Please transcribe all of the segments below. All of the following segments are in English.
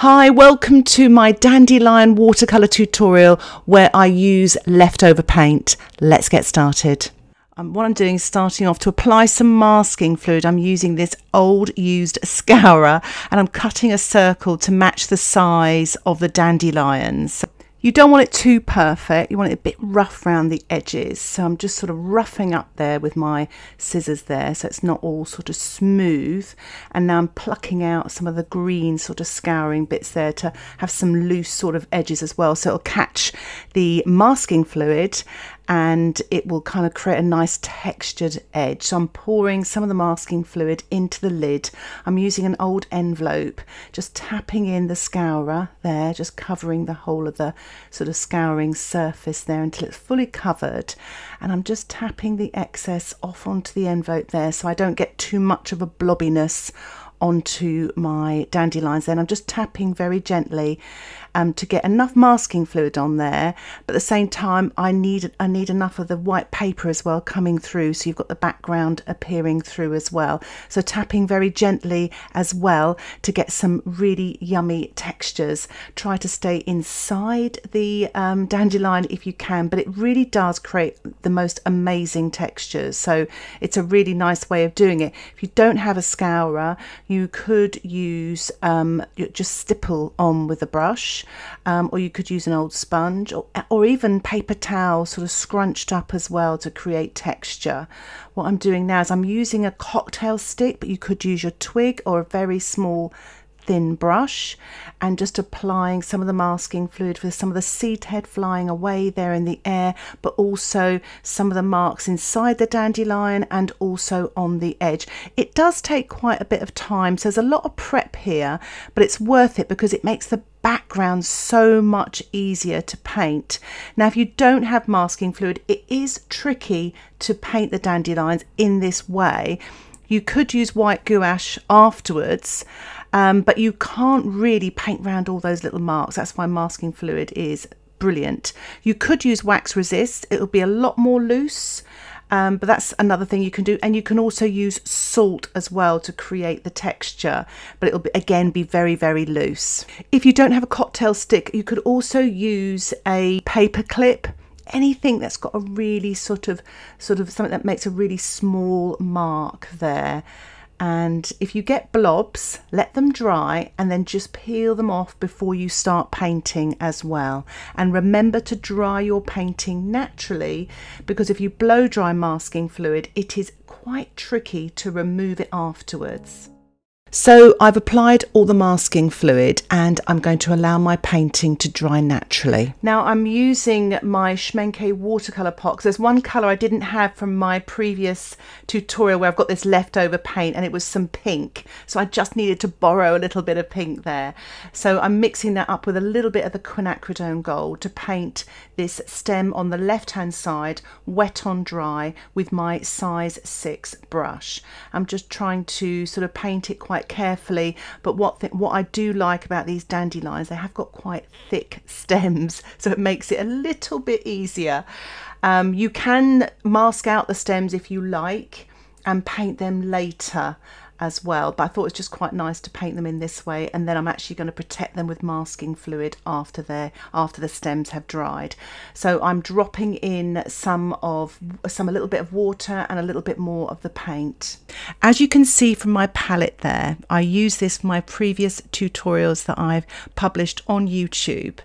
Hi, welcome to my Dandelion Watercolour tutorial where I use leftover paint. Let's get started. What I'm doing is starting off to apply some masking fluid. I'm using this old used scourer and I'm cutting a circle to match the size of the dandelions. You don't want it too perfect, you want it a bit rough around the edges. So I'm just sort of roughing up there with my scissors there so it's not all sort of smooth. And now I'm plucking out some of the green sort of scouring bits there to have some loose sort of edges as well. So it'll catch the masking fluid and it will kind of create a nice textured edge. So I'm pouring some of the masking fluid into the lid. I'm using an old envelope, just tapping in the scourer there, just covering the whole of the sort of scouring surface there until it's fully covered. And I'm just tapping the excess off onto the envelope there so I don't get too much of a blobbiness onto my dandelions. Then I'm just tapping very gently to get enough masking fluid on there, but at the same time I need enough of the white paper as well coming through, so you've got the background appearing through as well. So tapping very gently as well to get some really yummy textures. Try to stay inside the dandelion if you can, but it really does create the most amazing textures. So it's a really nice way of doing it. If you don't have a scourer, you could use just stipple on with a brush, or you could use an old sponge or even paper towel sort of scrunched up as well to create texture. What I'm doing now is I'm using a cocktail stick, but you could use your twig or a very small thin brush and just applying some of the masking fluid with some of the seed head flying away there in the air, but also some of the marks inside the dandelion and also on the edge. It does take quite a bit of time, so there's a lot of prep here, but it's worth it because it makes the background so much easier to paint. Now if you don't have masking fluid, it is tricky to paint the dandelions in this way. You could use white gouache afterwards, but you can't really paint around all those little marks. That's why masking fluid is brilliant. You could use wax resist, it'll be a lot more loose, but that's another thing you can do. And you can also use salt as well to create the texture, but it'll again be very, very loose. If you don't have a cocktail stick, you could also use a paper clip. Anything that's got a really sort of something that makes a really small mark there. And if you get blobs, let them dry and then just peel them off before you start painting as well. And remember to dry your painting naturally, because if you blow dry masking fluid, it is quite tricky to remove it afterwards. So I've applied all the masking fluid and I'm going to allow my painting to dry naturally. Now I'm using my Schmenke watercolour pot. There's one colour I didn't have from my previous tutorial where I've got this leftover paint and it was some pink. So I just needed to borrow a little bit of pink there. So I'm mixing that up with a little bit of the Quinacridone gold to paint this stem on the left hand side, wet on dry, with my size 6 brush. I'm just trying to sort of paint it quite carefully, but what I do like about these dandelions, they have got quite thick stems, so it makes it a little bit easier. You can mask out the stems if you like and paint them later as well, but I thought it's just quite nice to paint them in this way, and then I'm actually going to protect them with masking fluid after the stems have dried. So I'm dropping in a little bit of water and a little bit more of the paint. As you can see from my palette there, I use this for my previous tutorials that I've published on YouTube,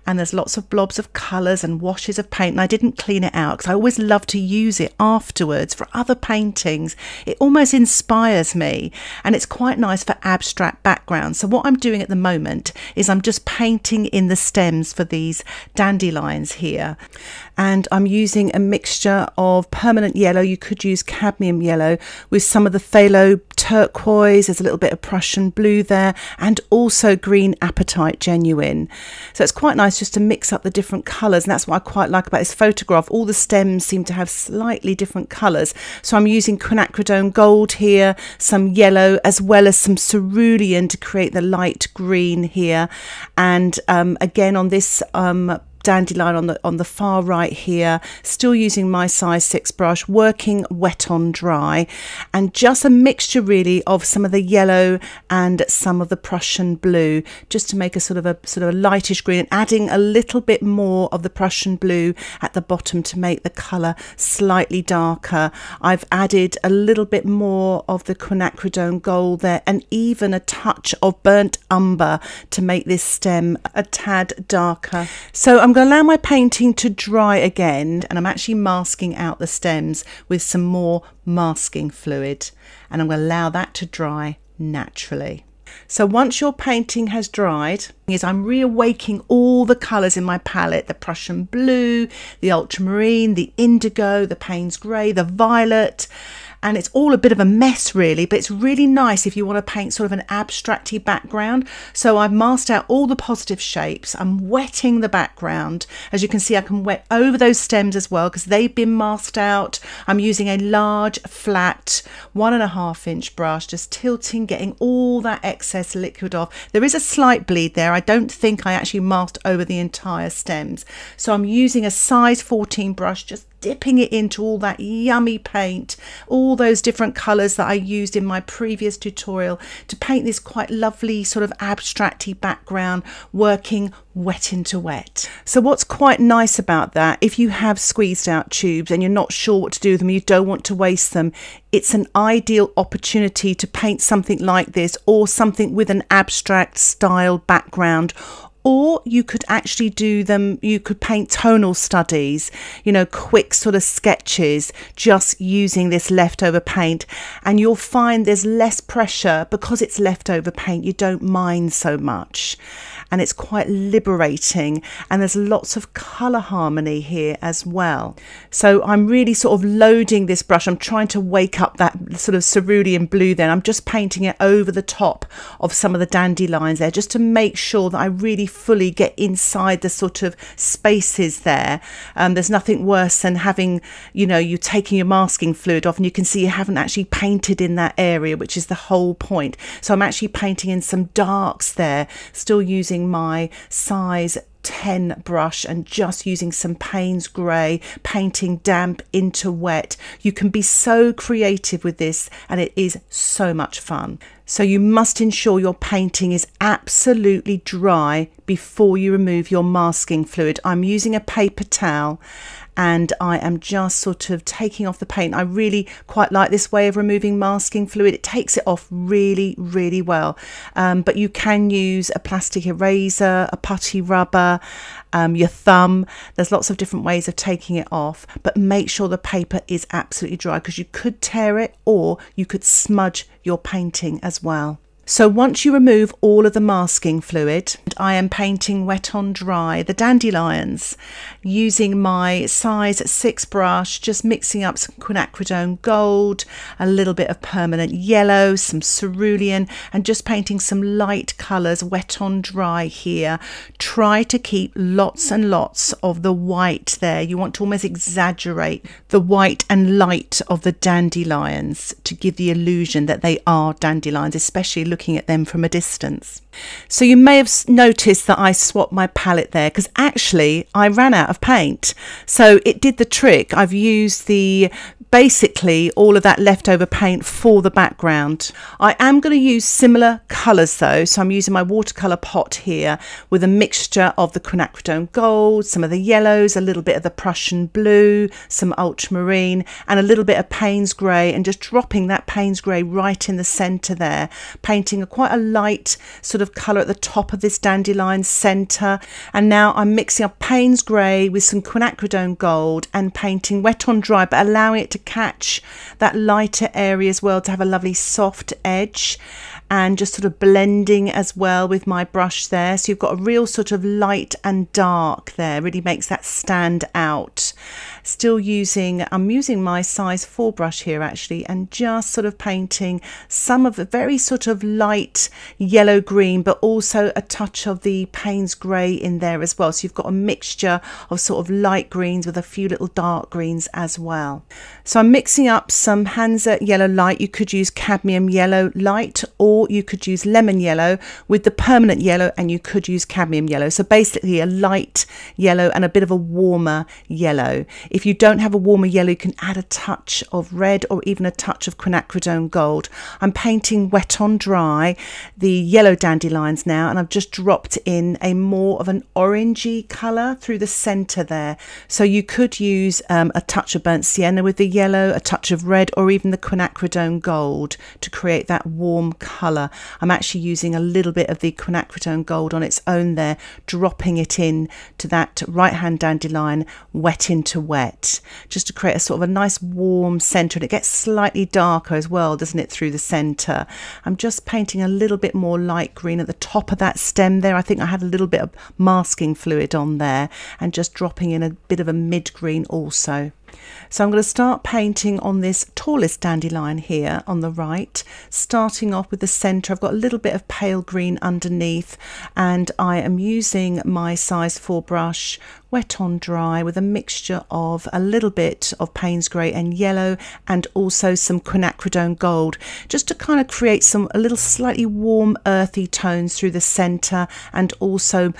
and there's lots of blobs of colours and washes of paint, and I didn't clean it out because I always love to use it afterwards for other paintings. It almost inspires me. And it's quite nice for abstract backgrounds. So what I'm doing at the moment is I'm just painting in the stems for these dandelions here, and I'm using a mixture of permanent yellow, you could use cadmium yellow, with some of the phthalo turquoise, there's a little bit of Prussian blue there, and also green apatite genuine. So it's quite nice just to mix up the different colours, and that's what I quite like about this photograph. All the stems seem to have slightly different colours. So I'm using Quinacridone gold here, some yellow, as well as some cerulean to create the light green here. And again on this dandelion on the far right here, still using my size 6 brush, working wet on dry, and just a mixture really of some of the yellow and some of the Prussian blue, just to make a sort of a lightish green, and adding a little bit more of the Prussian blue at the bottom to make the colour slightly darker. I've added a little bit more of the Quinacridone gold there, and even a touch of burnt umber to make this stem a tad darker. So I'm going to allow my painting to dry again, and I'm actually masking out the stems with some more masking fluid, and I'm going to allow that to dry naturally. So once your painting has dried, I'm reawaking all the colours in my palette, the Prussian blue, the ultramarine, the indigo, the Paynes grey, the violet, and it's all a bit of a mess really, but it's really nice if you want to paint sort of an abstracty background. So I've masked out all the positive shapes. I'm wetting the background. As you can see, I can wet over those stems as well because they've been masked out. I'm using a large flat 1.5 inch brush, just tilting, getting all that excess liquid off. There is a slight bleed there. I don't think I actually masked over the entire stems. So I'm using a size 14 brush, just dipping it into all that yummy paint, all those different colours that I used in my previous tutorial to paint this quite lovely sort of abstracty background, working wet into wet. So what's quite nice about that, if you have squeezed out tubes and you're not sure what to do with them, you don't want to waste them, it's an ideal opportunity to paint something like this, or something with an abstract style background. Or you could actually do them, you could paint tonal studies, you know, quick sort of sketches, just using this leftover paint, and you'll find there's less pressure because it's leftover paint. You don't mind so much, and it's quite liberating, and there's lots of colour harmony here as well. So I'm really sort of loading this brush. I'm trying to wake up that sort of cerulean blue there. I'm just painting it over the top of some of the dandelions there, just to make sure that I really fully get inside the sort of spaces there. There's nothing worse than having, you know, you taking your masking fluid off and you can see you haven't actually painted in that area, which is the whole point. So I'm actually painting in some darks there, still using my size 10 brush and just using some Paynes grey, painting damp into wet. You can be so creative with this, and it is so much fun. So you must ensure your painting is absolutely dry before you remove your masking fluid. I'm using a paper towel, and I am just sort of taking off the paint. I really quite like this way of removing masking fluid. It takes it off really, really well. But you can use a plastic eraser, a putty rubber, your thumb. There's lots of different ways of taking it off, but make sure the paper is absolutely dry, because you could tear it or you could smudge your painting as well. So once you remove all of the masking fluid, I am painting wet on dry the dandelions using my size 6 brush, just mixing up some Quinacridone gold, a little bit of permanent yellow, some cerulean, and just painting some light colours wet on dry here. Try to keep lots and lots of the white there. You want to almost exaggerate the white and light of the dandelions to give the illusion that they are dandelions, especially looking at them from a distance. So you may have noticed that I swapped my palette there, because actually I ran out of paint, so it did the trick. I've used basically all of that leftover paint for the background. I am going to use similar colours though, so I'm using my watercolour pot here with a mixture of the Quinacridone gold, some of the yellows, a little bit of the Prussian blue, some ultramarine, and a little bit of Paynes grey, and just dropping that Paynes grey right in the centre there, painting quite a light sort of colour at the top of this dandelion centre. And now I'm mixing up Paynes grey with some Quinacridone gold and painting wet on dry, but allowing it to catch that lighter area as well, to have a lovely soft edge, and just sort of blending as well with my brush there. So you've got a real sort of light and dark there, really makes that stand out. I'm using my size 4 brush here actually, and just sort of painting some of the very sort of light yellow green, but also a touch of the Paynes grey in there as well. So you've got a mixture of sort of light greens with a few little dark greens as well. So I'm mixing up some Hansa yellow light. You could use cadmium yellow light, or you could use lemon yellow with the permanent yellow, and you could use cadmium yellow. So basically a light yellow and a bit of a warmer yellow. If you don't have a warmer yellow, you can add a touch of red or even a touch of quinacridone gold. I'm painting wet on dry the yellow dandelions now, and I've just dropped in a more of an orangey colour through the centre there. So you could use a touch of burnt sienna with the yellow, a touch of red, or even the quinacridone gold to create that warm colour. I'm actually using a little bit of the quinacridone gold on its own there, dropping it in to that right hand dandelion, wet into wet, just to create a sort of a nice warm centre. And it gets slightly darker as well, doesn't it, through the centre. I'm just painting a little bit more light green at the top of that stem there. I think I had a little bit of masking fluid on there, and just dropping in a bit of a mid green also. So I'm going to start painting on this tallest dandelion here on the right, starting off with the centre. I've got a little bit of pale green underneath, and I am using my size 4 brush, wet on dry, with a mixture of a little bit of Paynes grey and yellow, and also some quinacridone gold, just to kind of create a little slightly warm earthy tones through the centre, and also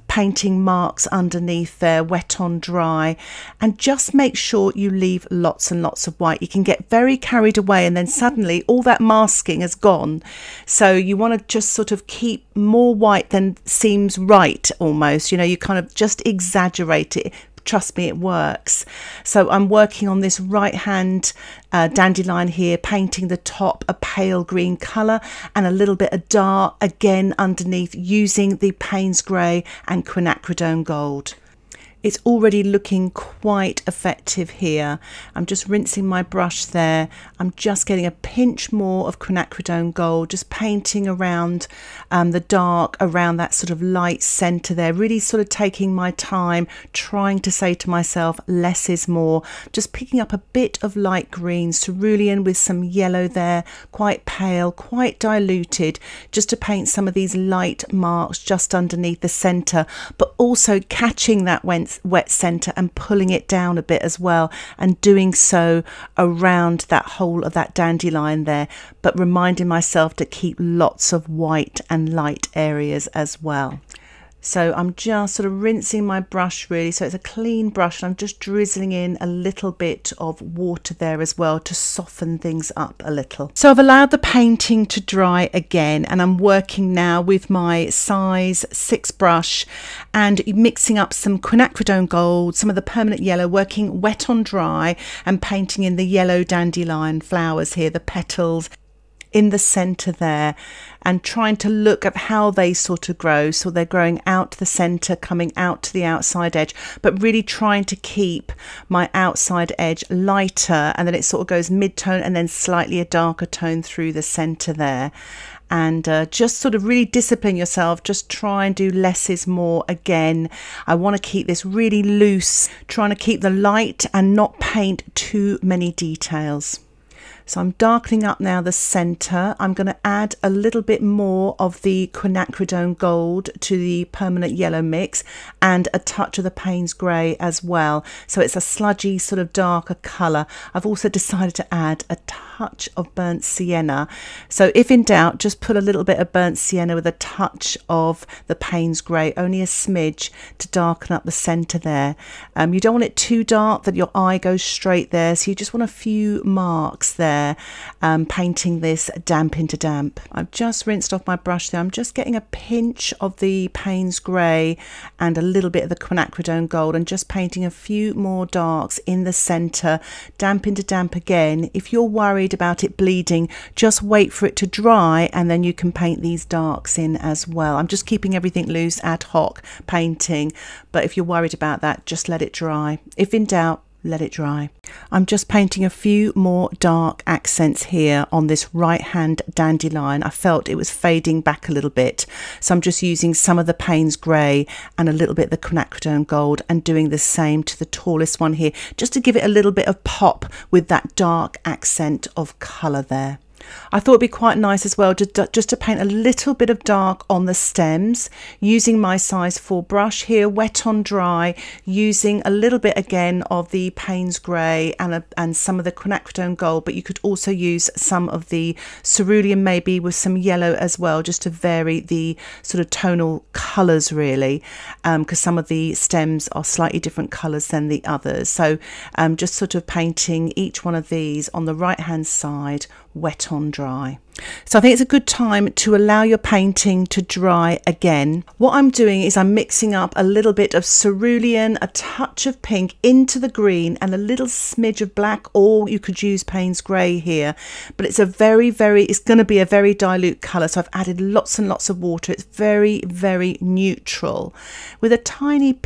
painting marks underneath there, wet on dry. And just make sure you leave lots and lots of white. You can get very carried away, and then suddenly all that masking has gone. So you want to just sort of keep more white than seems right almost, you know, you kind of just exaggerate it. Trust me, it works. So I'm working on this right hand dandelion here, painting the top a pale green colour and a little bit of dark again underneath, using the Paynes grey and quinacridone gold. It's already looking quite effective here. I'm just rinsing my brush there. I'm just getting a pinch more of quinacridone gold, just painting around the dark, around that sort of light centre there, really sort of taking my time, trying to say to myself, less is more. Just picking up a bit of light green, cerulean with some yellow there, quite pale, quite diluted, just to paint some of these light marks just underneath the centre, but also catching that wet centre and pulling it down a bit as well, and doing so around that whole of that dandelion there, but reminding myself to keep lots of white and light areas as well. So I'm just sort of rinsing my brush really, so it's a clean brush, and I'm just drizzling in a little bit of water there as well to soften things up a little. So I've allowed the painting to dry again, and I'm working now with my size 6 brush and mixing up some quinacridone gold, some of the permanent yellow, working wet on dry and painting in the yellow dandelion flowers here, the petals in the centre there, and trying to look at how they sort of grow. So they're growing out to the centre, coming out to the outside edge, but really trying to keep my outside edge lighter, and then it sort of goes mid-tone and then slightly a darker tone through the centre there. And just sort of really discipline yourself, just try and do less is more again. I want to keep this really loose, trying to keep the light and not paint too many details. So I'm darkening up now the centre. I'm going to add a little bit more of the quinacridone gold to the permanent yellow mix, and a touch of the Paynes grey as well. So it's a sludgy sort of darker colour. I've also decided to add a touch of burnt sienna. So if in doubt, just put a little bit of burnt sienna with a touch of the Paynes grey, only a smidge, to darken up the centre there. You don't want it too dark that your eye goes straight there, so you just want a few marks there. Painting this damp into damp. I've just rinsed off my brush there. I'm just getting a pinch of the Paynes grey and a little bit of the quinacridone gold, and just painting a few more darks in the centre, damp into damp again. If you're worried about it bleeding, just wait for it to dry, and then you can paint these darks in as well. I'm just keeping everything loose, ad hoc painting, but if you're worried about that, just let it dry. If in doubt, let it dry. I'm just painting a few more dark accents here on this right hand dandelion. I felt it was fading back a little bit, so I'm just using some of the Paynes grey and a little bit of the Quinacridone gold and doing the same to the tallest one here, just to give it a little bit of pop with that dark accent of colour there. I thought it'd be quite nice as well just to paint a little bit of dark on the stems using my size 4 brush here, wet on dry, using a little bit again of the Paynes grey and some of the Quinacridone gold, but you could also use some of the Cerulean maybe with some yellow as well, just to vary the sort of tonal colours really, because some of the stems are slightly different colours than the others. So just sort of painting each one of these on the right hand side, wet on dry. So I think it's a good time to allow your painting to dry again. What I'm doing is I'm mixing up a little bit of cerulean, a touch of pink into the green and a little smidge of black, or you could use Paynes grey here, but it's a it's going to be a very dilute colour, so I've added lots and lots of water. It's very neutral with a tiny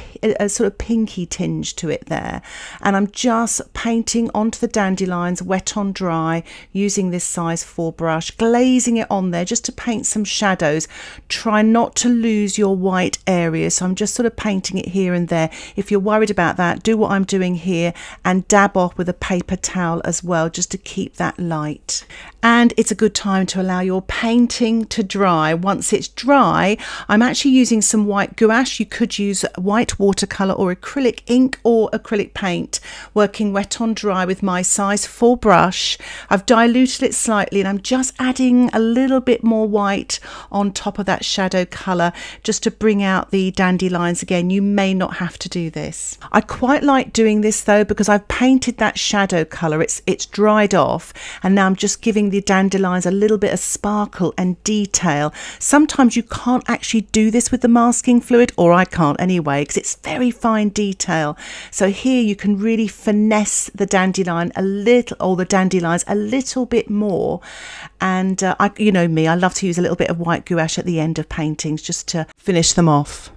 sort of pinky tinge to it there, and I'm just painting onto the dandelions wet on dry using this size 4 brush, glazing it on there just to paint some shadows. Try not to lose your white areas, so I'm just sort of painting it here and there. If you're worried about that, do what I'm doing here and dab off with a paper towel as well, just to keep that light. And it's a good time to allow your painting to dry. Once it's dry, I'm actually using some white gouache. You could use white watercolour or acrylic ink or acrylic paint, working wet on dry with my size 4 brush. I've diluted it slightly and I'm just adding a little bit more white on top of that shadow colour just to bring out the dandelions again. You may not have to do this. I quite like doing this though, because I've painted that shadow colour, it's dried off, and now I'm just giving the dandelions a little bit of sparkle and detail. Sometimes you can't actually do this with the masking fluid, or I can't anyway, because it's very fine detail. So here you can really finesse the dandelion a little, or the dandelions a little bit more. And you know me, I love to use a little bit of white gouache at the end of paintings just to finish them off.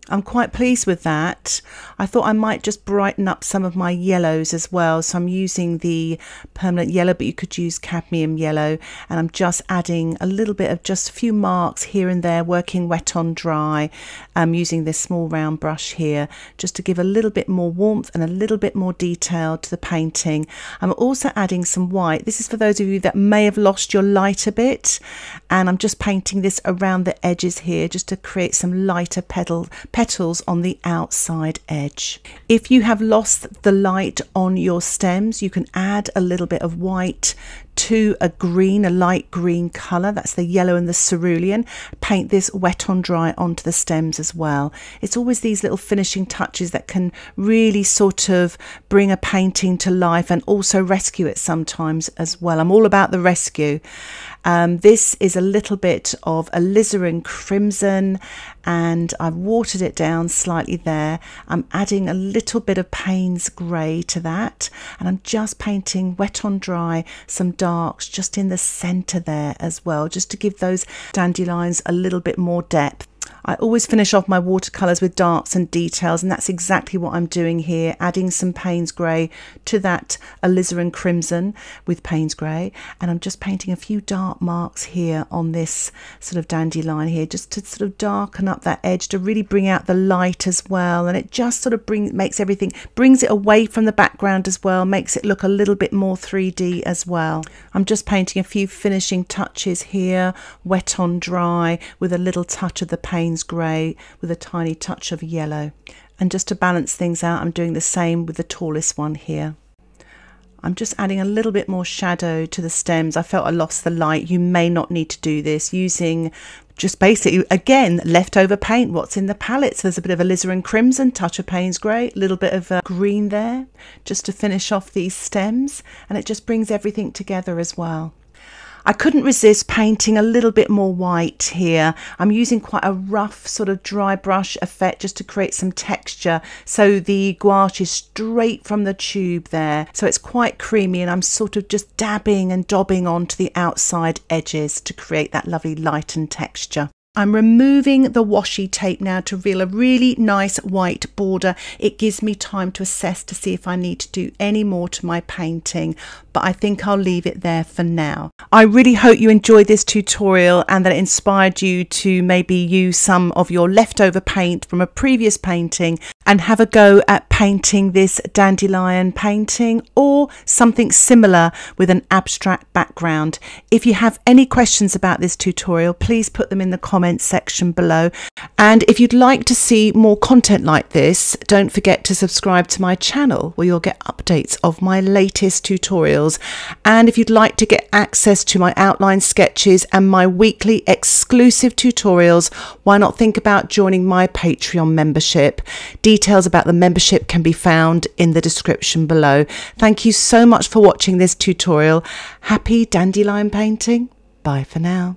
I'm quite pleased with that. I thought I might just brighten up some of my yellows as well. So I'm using the permanent yellow, but you could use cadmium yellow. And I'm just adding a little bit of just a few marks here and there, working wet on dry. I'm using this small round brush here just to give a little bit more warmth and a little bit more detail to the painting. I'm also adding some white. This is for those of you that may have lost your light a bit. And I'm just painting this around the edges here just to create some lighter petals on the outside edge. If you have lost the light on your stems, you can add a little bit of white to a light green colour. That's the yellow and the cerulean. Paint this wet on dry onto the stems as well. It's always these little finishing touches that can really sort of bring a painting to life and also rescue it sometimes as well. I'm all about the rescue. This is a little bit of alizarin crimson, and I've watered it down slightly there. I'm adding a little bit of Paynes grey to that, and I'm just painting wet on dry some darks just in the centre there as well, just to give those dandelions a little bit more depth. I always finish off my watercolours with darks and details, and that's exactly what I'm doing here, adding some Paynes grey to that alizarin crimson with Paynes grey, and I'm just painting a few dark marks here on this sort of dandelion here, just to sort of darken up that edge, to really bring out the light as well, and it just sort of brings it away from the background as well, makes it look a little bit more 3D as well. I'm just painting a few finishing touches here, wet on dry, with a little touch of the Paynes grey with a tiny touch of yellow. And just to balance things out, I'm doing the same with the tallest one here. I'm just adding a little bit more shadow to the stems. I felt I lost the light. You may not need to do this, using just basically, again, leftover paint, what's in the palette. So there's a bit of alizarin crimson, touch of Paynes grey, a little bit of green there, just to finish off these stems, and it just brings everything together as well. I couldn't resist painting a little bit more white here. I'm using quite a rough sort of dry brush effect just to create some texture. So the gouache is straight from the tube there. So it's quite creamy, and I'm sort of just dabbing and daubing onto the outside edges to create that lovely lightened texture. I'm removing the washi tape now to reveal a really nice white border. It gives me time to assess to see if I need to do any more to my painting, but I think I'll leave it there for now. I really hope you enjoyed this tutorial and that it inspired you to maybe use some of your leftover paint from a previous painting and have a go at painting this dandelion painting or something similar with an abstract background. If you have any questions about this tutorial, please put them in the comments section below. And if you'd like to see more content like this, don't forget to subscribe to my channel where you'll get updates of my latest tutorials. And if you'd like to get access to my outline sketches and my weekly exclusive tutorials, why not think about joining my Patreon membership? Details about the membership can be found in the description below. Thank you so much for watching this tutorial. Happy dandelion painting. Bye for now.